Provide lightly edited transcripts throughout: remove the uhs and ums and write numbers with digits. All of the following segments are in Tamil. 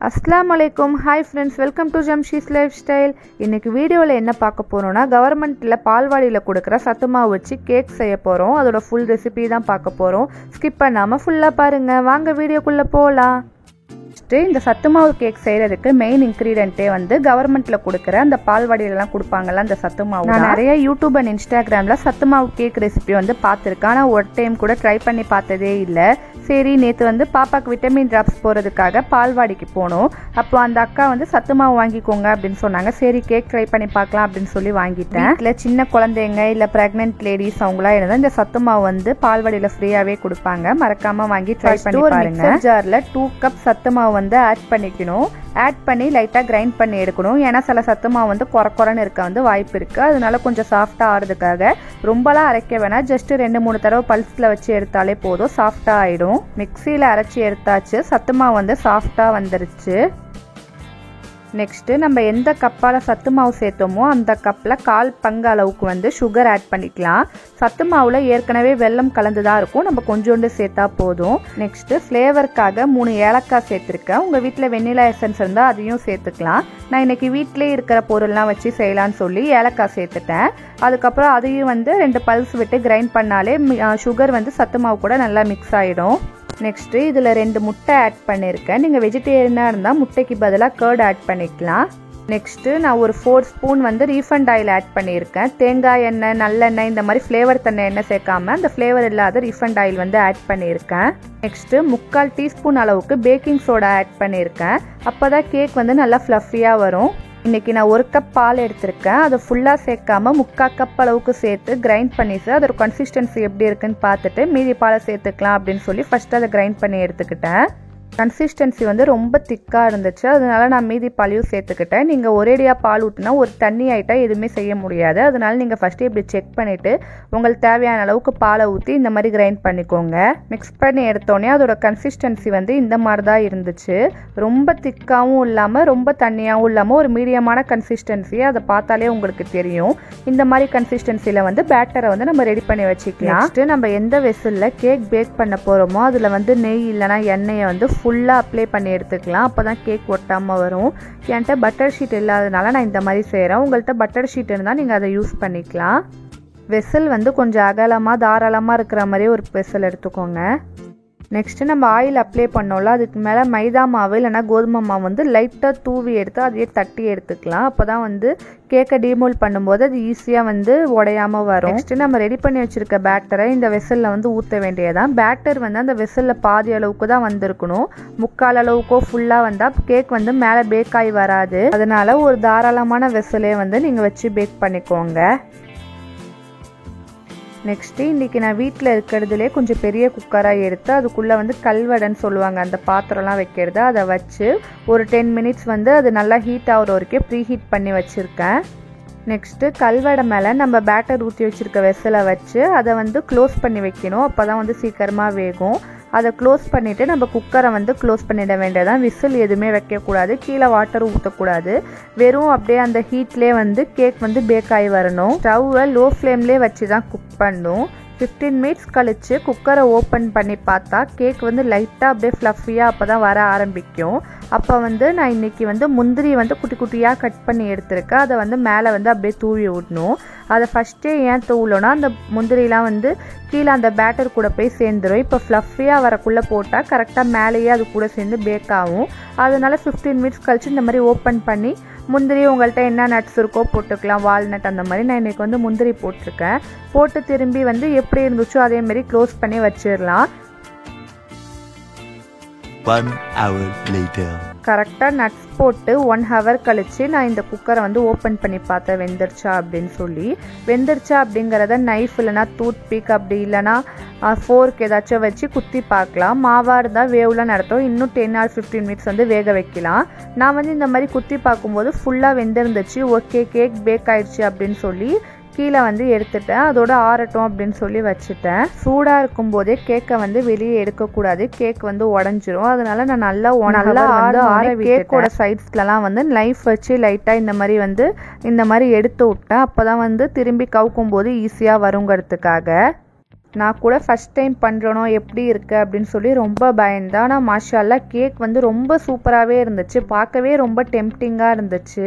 अस्सलाम वालेकुम hi friends welcome to Jamshi's life style. இன்னைக்கு வீடியோவில் என்ன பார்க்க போகிறோன்னா கவர்மெண்ட்டில் பால்வாடியில் கொடுக்குற சத்து மாவு வச்சு கேக் செய்ய போகிறோம். அதோட ஃபுல் ரெசிபி தான் பார்க்க போகிறோம். ஸ்கிப் பண்ணாமல் ஃபுல்லாக பாருங்கள். வாங்க வீடியோக்குள்ளே போகலாம். இந்த சத்து மாவு கேக் செய்கிறதுக்கு மெயின் இன்க்ரீடியண்ட்டே வந்து கவர்மெண்ட்டில் கொடுக்குற அந்த பால்வாடியிலலாம் கொடுப்பாங்கல்ல அந்த சத்து மாவு. நான் நிறைய யூடியூப் அண்ட் இன்ஸ்டாகிராமில் சத்து மாவு கேக் ரெசிபி வந்து பார்த்துருக்கேன். ஆனால் ஒரு டைம் கூட ட்ரை பண்ணி பார்த்ததே இல்லை. சரி, நேற்று வந்து பாப்பாவுக்கு விட்டமின் ட்ராப்ஸ் போகிறதுக்காக பால்வாடிக்கு போனோம். அப்போ அந்த அக்கா வந்து சத்து மாவு வாங்கிக்கோங்க அப்படின்னு சொன்னாங்க. சரி, கேக் ட்ரை பண்ணி பார்க்கலாம் அப்படின்னு சொல்லி வாங்கிட்டேன். இல்லை சின்ன குழந்தைங்க இல்லை ப்ரெக்னென்ட் லேடிஸ் அவங்களாம் இருந்தால் இந்த சத்து மாவு வந்து பால்வாடியில் ஃப்ரீயாகவே கொடுப்பாங்க. மறக்காமல் வாங்கி ட்ரை பண்ணி பாருங்க. ஜாரில் 2 கப் சத்து மாவு வந்து ஆட் பண்ணிக்கணும். ஆட் பண்ணி லைட்டாக கிரைண்ட் பண்ணி எடுக்கணும். ஏன்னா சில சத்து மாவு வந்து குறன்னு இருக்க வந்து வாய்ப்பு இருக்குது. அதனால கொஞ்சம் சாஃப்டாக ஆகிறதுக்காக ரொம்பலாம் அரைக்க வேணாம். ஜஸ்ட் 2-3 தடவை பல்ஸில் வச்சு எடுத்தாலே போதும், சாஃப்டாக ஆகிடும். மிக்சியில் அரைச்சி எடுத்தாச்சு. சத்து மாவு வந்து சாஃப்டாக வந்துருச்சு. நெக்ஸ்ட்டு நம்ம எந்த கப்பால் சத்து மாவு சேர்த்தோமோ அந்த கப்பில் 1/4 பங்கு அளவுக்கு வந்து சுகர் ஆட் பண்ணிக்கலாம். சத்து மாவில் ஏற்கனவே வெல்லம் கலந்து தான் இருக்கும், நம்ம கொஞ்சோண்டு சேர்த்தா போதும். நெக்ஸ்ட்டு ஃப்ளேவருக்காக 3 ஏலக்காய் சேர்த்துருக்கேன். உங்கள் வீட்டில் வெண்ணிலா எசன்ஸ் இருந்தால் அதையும் சேர்த்துக்கலாம். நான் இன்றைக்கி வீட்டிலே இருக்கிற பொருள்லாம் வச்சு செய்யலான்னு சொல்லி ஏலக்காய் சேர்த்துட்டேன். அதுக்கப்புறம் அதையும் வந்து 2 பல்ஸ் விட்டு கிரைண்ட் பண்ணாலே சுகர் வந்து சத்து மாவு கூட நல்லா மிக்ஸ் ஆகிடும். நெக்ஸ்ட்டு இதில் 2 முட்டை ஆட் பண்ணியிருக்கேன். நீங்கள் வெஜிடேரியனாக இருந்தால் முட்டைக்கு பதிலாக கர்ட் ஆட் பண்ணிக்கலாம். நெக்ஸ்ட்டு நான் ஒரு 4 ஸ்பூன் வந்து ரீஃபண்ட் ஆயில் ஆட் பண்ணியிருக்கேன். தேங்காய் எண்ணெய், நல்லெண்ணெய் இந்த மாதிரி ஃப்ளேவர் தண்ணி எண்ணெய் சேர்க்காம அந்த ஃப்ளேவர் இல்லாத ரீஃபண்ட் ஆயில் வந்து ஆட் பண்ணியிருக்கேன். நெக்ஸ்ட்டு 3/4 டீஸ்பூன் அளவுக்கு பேக்கிங் சோடா ஆட் பண்ணியிருக்கேன். அப்போ தான் கேக் வந்து நல்லா ஃப்ளஃபியாக வரும். இன்றைக்கி நான் 1 கப் பால் எடுத்திருக்கேன். அதை ஃபுல்லாக சேர்க்காம 3/4 கப் அளவுக்கு சேர்த்து கிரைண்ட் பண்ணிட்டு அதோட கன்சிஸ்டன்சி எப்படி இருக்குன்னு பார்த்துட்டு மீதி பாலை சேர்த்துக்கலாம் அப்படின்னு சொல்லி ஃபஸ்ட்டு அதை கிரைண்ட் பண்ணி எடுத்துக்கிட்டேன். கன்சிஸ்டன்சி வந்து ரொம்ப திக்காக இருந்துச்சு, அதனால நான் மீதி பாலையும் சேர்த்துக்கிட்டேன். நீங்கள் ஒரேடியாக பால் ஊற்றினா ஒரு தண்ணி ஆகிட்டா எதுவுமே செய்ய முடியாது. அதனால நீங்கள் ஃபஸ்ட்டு இப்படி செக் பண்ணிவிட்டு உங்களுக்கு தேவையான அளவுக்கு பாலை ஊற்றி இந்த மாதிரி கிரைண்ட் பண்ணிக்கோங்க. மிக்ஸ் பண்ணி எடுத்தோடனே அதோட கன்சிஸ்டன்சி வந்து இந்த மாதிரி தான் இருந்துச்சு. ரொம்ப திக்காகவும் இல்லாமல் ரொம்ப தண்ணியாகவும் இல்லாமல் ஒரு மீடியமான கன்சிஸ்டன்சி. அதை பார்த்தாலே உங்களுக்கு தெரியும். இந்த மாதிரி கன்சிஸ்டன்சியில் வந்து பேட்டரை வந்து நம்ம ரெடி பண்ணி வச்சுக்கலாம். நெக்ஸ்ட்டு நம்ம எந்த வெசலில் கேக் பேக் பண்ண போகிறோமோ அதில் வந்து நெய் இல்லைனா எண்ணெயை வந்து ஃபுல்லாக அப்ளை பண்ணி எடுத்துக்கலாம். அப்போ தான் கேக் ஒட்டாமல் வரும். என்கிட்ட பட்டர் ஷீட் இல்லாதனால நான் இந்த மாதிரி செய்கிறேன். உங்கள்கிட்ட பட்டர் ஷீட் இருந்தால் நீங்கள் அதை யூஸ் பண்ணிக்கலாம். வெசல் வந்து கொஞ்சம் அகலமாக தாராளமாக இருக்கிற மாதிரி ஒரு வெசல் எடுத்துக்கோங்க. நெக்ஸ்ட்டு நம்ம ஆயில் அப்ளை பண்ணோம்ல, அதுக்கு மேலே மைதா மாவு இல்லைனா கோதுமை மாவு வந்து லைட்டாக தூவி எடுத்து அதையே தட்டி எடுத்துக்கலாம். அப்போ தான் வந்து கேக்கை டீமோல் பண்ணும்போது அது ஈஸியாக வந்து உடையாமல் வரும். நெக்ஸ்ட்டு நம்ம ரெடி பண்ணி வச்சுருக்க பேட்டரை இந்த வெசலில் வந்து ஊற்ற வேண்டியதான். பேட்டர் வந்து அந்த வெசலில் பாதி அளவுக்கு தான் வந்திருக்கணும். 3/4 அளவுக்கோ ஃபுல்லாக வந்தால் கேக் வந்து மேலே பேக் ஆகி வராது. அதனால ஒரு தாராளமான வெசலே வந்து நீங்கள் வச்சு பேக் பண்ணிக்கோங்க. நெக்ஸ்ட்டு இன்றைக்கி நான் வீட்டில் இருக்கிறதுலே கொஞ்சம் பெரிய குக்கராக எடுத்து அதுக்குள்ளே வந்து கல்வடைன்னு சொல்லுவாங்க அந்த பாத்திரம்லாம் வைக்கிறது, அதை வச்சு ஒரு 10 மினிட்ஸ் வந்து அது நல்லா ஹீட் ஆகிற வரைக்கும் ப்ரீ ஹீட் பண்ணி வச்சுருக்கேன். நெக்ஸ்ட்டு கல்வடை மேலே நம்ம பேட்டர் ஊற்றி வச்சுருக்க வெசலை வச்சு அதை வந்து க்ளோஸ் பண்ணி வைக்கணும். அப்போ தான் வந்து சீக்கிரமாக வேகும். அதை க்ளோஸ் பண்ணிவிட்டு நம்ம குக்கரை வந்து க்ளோஸ் பண்ணிட வேண்டியதான். விசில் எதுவுமே வைக்கக்கூடாது, கீழே வாட்டர் ஊற்றக்கூடாது. வெறும் அப்படியே அந்த ஹீட்லேயே வந்து கேக் வந்து பேக் ஆகி வரணும். ஸ்டவ்வை லோ ஃப்ளேம்லேயே வச்சு தான் குக் பண்ணணும். 15 மினிட்ஸ் கழித்து குக்கரை ஓப்பன் பண்ணி பார்த்தா கேக் வந்து லைட்டாக அப்படியே ஃப்ளஃபியாக அப்போ தான் வர ஆரம்பிக்கும். அப்போ வந்து நான் இன்றைக்கி வந்து முந்திரி வந்து குட்டி குட்டியாக கட் பண்ணி எடுத்துருக்கேன். அதை வந்து மேலே வந்து அப்படியே தூவி விடணும். அதை ஃபஸ்ட்டே ஏன் தூவலோன்னா அந்த முந்திரிலாம் வந்து கீழே அந்த பேட்டர் கூட போய் சேர்ந்துடும். இப்போ ஃப்ளஃபியாக வரக்குள்ளே போட்டால் கரெக்டாக மேலேயே அது கூட சேர்ந்து பேக் ஆகும். அதனால 15 மினிட்ஸ் கழித்து இந்த மாதிரி ஓப்பன் பண்ணி முந்திரி உங்கள்கிட்ட என்ன நட்ஸ் இருக்கோ போட்டுக்கலாம், வால்நட் அந்த மாதிரி. நான் இன்றைக்கி வந்து முந்திரி போட்டிருக்கேன். போட்டு திரும்பி வந்து எப்படி இருந்துச்சோ அதேமாரி க்ளோஸ் பண்ணி வச்சிடலாம். 1 hour later. கரெக்டாக நட்ஸ் போட்டு 1 hour கழித்து நான் இந்த குக்கரை வந்து ஓப்பன் பண்ணி பார்த்தேன் வெந்துருச்சா அப்படின்னு சொல்லி. வெந்துருச்சா அப்படிங்கிறத நைஃப் இல்லைனா டூத் பிக் அப்படி இல்லைனா ஃபோர்க் ஏதாச்சும் வச்சு குத்தி பார்க்கலாம். மாவாக இருந்தால் வேவ்லாம் நடத்தும். இன்னும் 10 or 15 மினிட்ஸ் வந்து வேக வைக்கலாம். நான் வந்து இந்த மாதிரி குத்தி பார்க்கும்போது ஃபுல்லாக வெந்திருந்துச்சு. ஓகே, கேக் பேக் ஆயிடுச்சு அப்படின்னு சொல்லி கீழே வந்து எடுத்துட்டேன். அதோட ஆறட்டும் அப்படின்னு சொல்லி வச்சுட்டேன். சூடாக இருக்கும்போதே கேக்கை வந்து வெளியே எடுக்கக்கூடாது, கேக் வந்து உடஞ்சிரும். அதனால நான் நல்லா ஆற கேக்கோட சைட்ஸ்லலாம் வந்து நைஃப் வச்சு லைட்டாக இந்த மாதிரி எடுத்து விட்டேன். அப்போ தான் வந்து திரும்பி கவுக்கும் போது ஈஸியாக வருங்கிறதுக்காக. நான் கூட ஃபஸ்ட் டைம் பண்ணுறனோ எப்படி இருக்குது அப்படின்னு சொல்லி ரொம்ப பயந்தேன். ஆனால் மாஷால்லா கேக் வந்து ரொம்ப சூப்பராகவே இருந்துச்சு, பார்க்கவே ரொம்ப டெம்ப்டிங்காக இருந்துச்சு.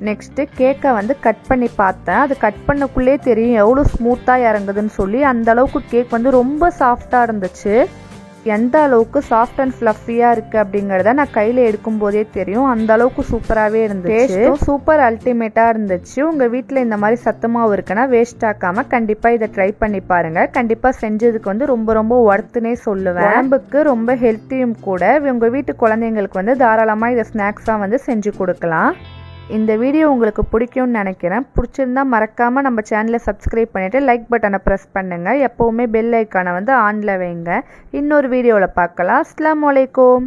நெக்ஸ்ட்டு கேக்கை வந்து கட் பண்ணி பார்த்தேன். அது கட் பண்ணக்குள்ளே தெரியும் எவ்வளோ ஸ்மூத்தாக இறங்குதுன்னு சொல்லி. அந்த அளவுக்கு கேக் வந்து ரொம்ப சாஃப்டாக இருந்துச்சு. எந்த அளவுக்கு சாஃப்ட் அண்ட் ஃப்ளஃபியாக இருக்குது அப்படிங்கிறத நான் கையில் எடுக்கும்போதே தெரியும். அந்த அளவுக்கு சூப்பராகவே இருந்துச்சு. சூப்பர் அல்டிமேட்டாக இருந்துச்சு. உங்கள் வீட்டில் இந்த மாதிரி சத்து மாவு இருக்குன்னா வேஸ்ட் ஆக்காமல் கண்டிப்பாக இதை ட்ரை பண்ணி பாருங்கள். கண்டிப்பாக செஞ்சதுக்கு வந்து ரொம்ப ரொம்ப ஒர்த்துனே சொல்லுவேன். உடம்புக்கு ரொம்ப ஹெல்த்தியும் கூட. உங்கள் வீட்டு குழந்தைங்களுக்கு வந்து தாராளமாக இதை ஸ்நாக்ஸாக வந்து செஞ்சு கொடுக்கலாம். இந்த வீடியோ உங்களுக்கு பிடிக்கும்னு நினைக்கிறேன். பிடிச்சிருந்தா மறக்காமல் நம்ம சேனலை சப்ஸ்கிரைப் பண்ணிவிட்டு லைக் பட்டனை ப்ரெஸ் பண்ணுங்கள். எப்போவுமே பெல் ஐக்கானை வந்து ஆனில் வைங்க. இன்னொரு வீடியோவில் பார்க்கலாம். அஸ்ஸலாமு அலைக்கும்.